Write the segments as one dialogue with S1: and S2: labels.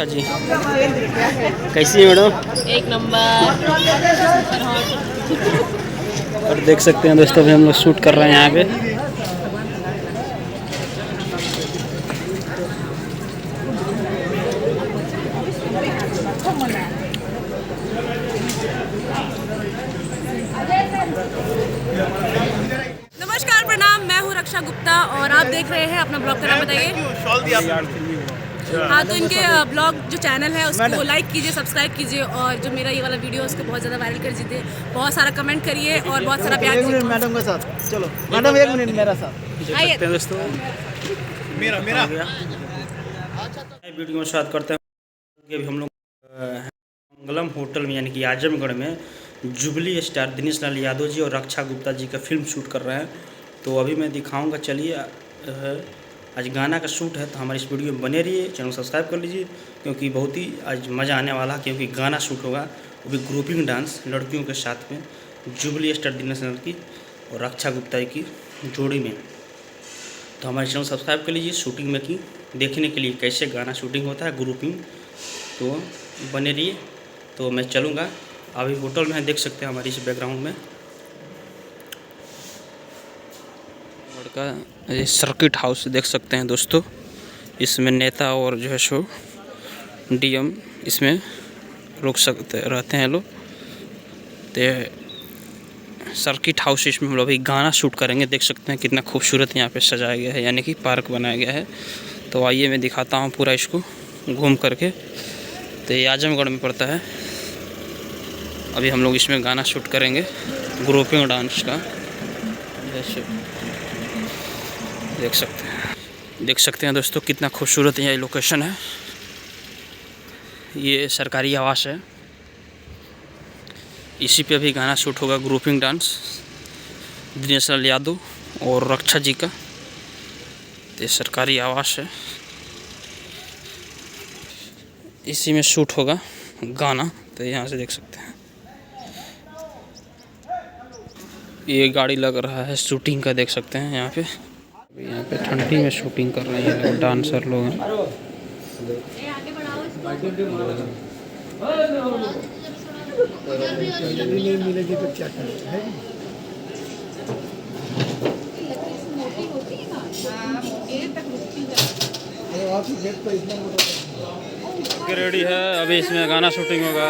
S1: रक्षा जी, कैसी है मैडम?
S2: एक नंबर।
S1: और देख सकते हैं दोस्तों, अभी हम लोग शूट कर रहे हैं यहाँ पे।
S2: नमस्कार, प्रणाम। मैं हूँ रक्षा गुप्ता और आप देख रहे हैं अपना ब्लॉग का नाम बताइए। हाँ, तो इनके ब्लॉग जो चैनल है उसको लाइक कीजिए, सब्सक्राइब कीजिए और जो मेरा ये वाला वीडियो है उसको बहुत ज़्यादा वायरल कर दीजिए। बहुत सारा कमेंट करिए और बहुत सारा प्यार दीजिए।
S3: मैडम के साथ चलो, मैडम 1 मिनट मेरा साथ
S2: आइए
S1: दोस्तों, मेरा वीडियो में स्वागत करते हैं। अभी हम लोग मंगलम होटल में यानी कि आजमगढ़ में जुबली स्टार दिनेश लाल यादव जी और रक्षा गुप्ता जी का फिल्म शूट कर रहे हैं। तो अभी मैं दिखाऊंगा, चलिए। आज गाना का शूट है, तो हमारे इस वीडियो में बने रहिए, चैनल सब्सक्राइब कर लीजिए, क्योंकि बहुत ही आज मज़ा आने वाला है। क्योंकि गाना शूट होगा, वो भी ग्रुपिंग डांस लड़कियों के साथ में, जुबली स्टार दिनेश लाल की और रक्षा गुप्ता की जोड़ी में। तो हमारे चैनल सब्सक्राइब कर लीजिए, शूटिंग में की देखने के लिए कैसे गाना शूटिंग होता है ग्रुपिंग। तो बने रहिए। तो मैं चलूँगा, अभी होटल में देख सकते हैं हमारी इस बैकग्राउंड में का ये सर्किट हाउस देख सकते हैं दोस्तों। इसमें नेता और जो है सो डीएम इसमें रुक सकते रहते हैं लोग। तो सर्किट हाउस, इसमें हम लोग अभी गाना शूट करेंगे। देख सकते हैं कितना खूबसूरत यहाँ पे सजाया गया है, यानी कि पार्क बनाया गया है। तो आइए मैं दिखाता हूँ पूरा इसको घूम करके। तो ये आजमगढ़ में पड़ता है। अभी हम लोग इसमें गाना शूट करेंगे ग्रुपिंग डांस का। जैसे देख सकते हैं दोस्तों, कितना खूबसूरत यह लोकेशन है। ये सरकारी आवास है, इसी पे अभी गाना शूट होगा ग्रुपिंग डांस दिनेश लाल यादव और रक्षा जी का। ये सरकारी आवास है, इसी में शूट होगा गाना। तो यहाँ से देख सकते हैं ये गाड़ी लग रहा है शूटिंग का, देख सकते हैं यहाँ पे ठंडी में शूटिंग कर रहे हैं डांसर लोग हैं।
S3: मिलेगी तो क्या करें,
S1: रेडी है, अभी इसमें गाना शूटिंग होगा।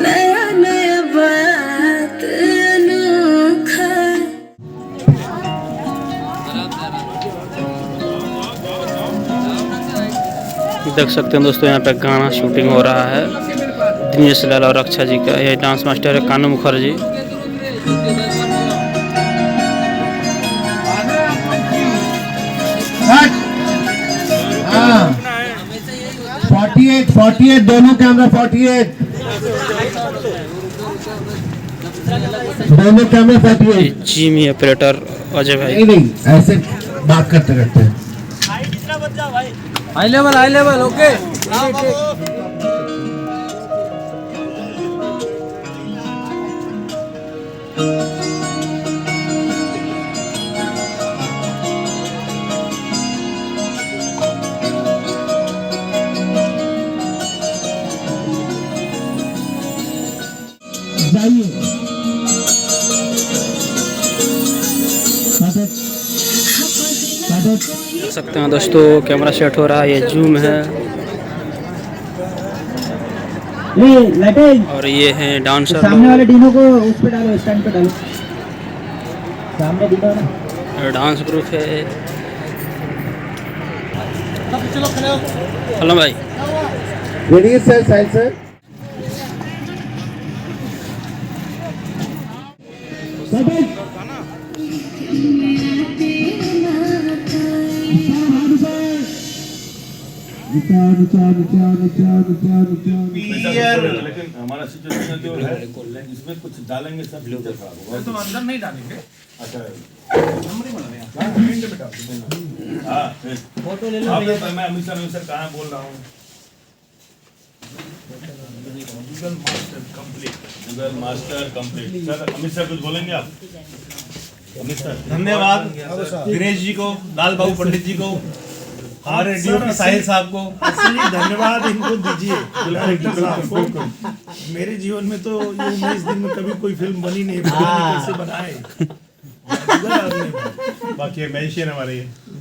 S4: नया नया बात अनोखा।
S1: देख सकते हैं दोस्तों, यहाँ पे गाना शूटिंग हो रहा है दिनेश लाल और रक्षा जी का। ये डांस मास्टर है कानू मुखर्जी।
S3: हाँ 48 दोनों कैमरा 48 दोनों कैमरा 48।
S1: जिमी ऑपरेटर अजय भाई।
S3: नहीं ऐसे बात करते करते हैं। High level okay. जाइए
S1: देख सकते हैं दोस्तों, कैमरा सेट हो रहा है, ये जूम है और ये है डांसर।
S3: सामने वाले डीनो को उस पे डालो, स्टैंड पे डालो, सामने डीनो ना।
S1: डांस ग्रुप है। हेलो भाई,
S3: रेडी सर, साइड सर।
S5: लेकिन हमारा सिचुएशन जो है इसमें कुछ डालेंगे सब लोग खराब होगा। तो अंदर नहीं डालेंगे। अच्छा हाँ फोटो ले लो। मैं अमित सर कहाँ बोल रहा हूँ। Google master complete. Sir Amit sir कुछ बोलेंगे आप? अमित सर
S6: धन्यवाद दिनेश जी को, लाल बाबू पंडित जी को
S5: हमारे डीओपी साहिल साहब को
S6: असली धन्यवाद इनको दीजिए डायरेक्टर साहब को। मेरे जीवन में तो ये 19 दिन में कभी कोई फिल्म बनी नहीं, कैसे बनाए।
S5: बाकी मैजिशियन हमारे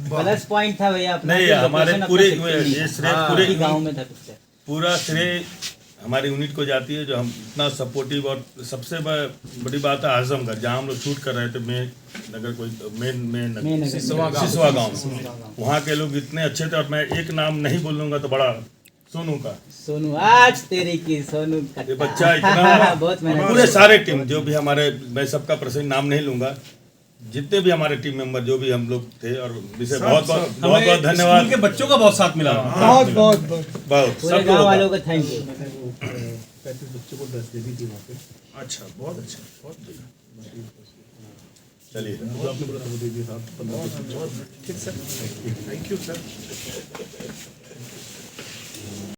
S7: प्लस पॉइंट था भैया अपना
S5: नहीं,
S7: कि
S5: हमारे
S7: location
S5: पूरे
S7: अपना शिफ्टिंग
S5: ये
S7: था।
S5: श्रेय
S7: हाँ,
S5: पूरे
S7: एक ही गांव में था पिक्चर।
S5: पूरा श्रेय हमारी यूनिट को जाती है, जो हम इतना सपोर्टिव। और सबसे बड़ी बात है आजमगढ़, जहाँ हम लोग शूट कर रहे थे, मेन सिसवा गाँव में, वहाँ के लोग इतने अच्छे थे। और मैं एक नाम नहीं बोलूँगा तो बड़ा सोनू का,
S7: सोनू आज तेरी की सोनू
S5: ये बच्चा इतना
S7: बहुत मेहनत
S5: पूरे सारे टीम जो भी हमारे, मैं सबका प्रसंग नाम नहीं लूँगा, जितने भी हमारे टीम मेंबर जो भी हम लोग थे, और विषय बहुत बहुत धन्यवाद।
S8: के बच्चों का बहुत साथ मिला।
S7: बहुत बहुत
S5: बहुत
S7: पूरे
S5: सब
S7: गांव
S5: लोगों
S7: वालों
S5: का।
S7: का थैंक यू।
S6: 35 बच्चों को ड्रेस दे दी थी वहाँ पे।
S5: अच्छा, बहुत अच्छा, बहुत चलिए
S6: आपने बोला वो दे दिया साहब 15 ठीक सर, थैंक यू सर।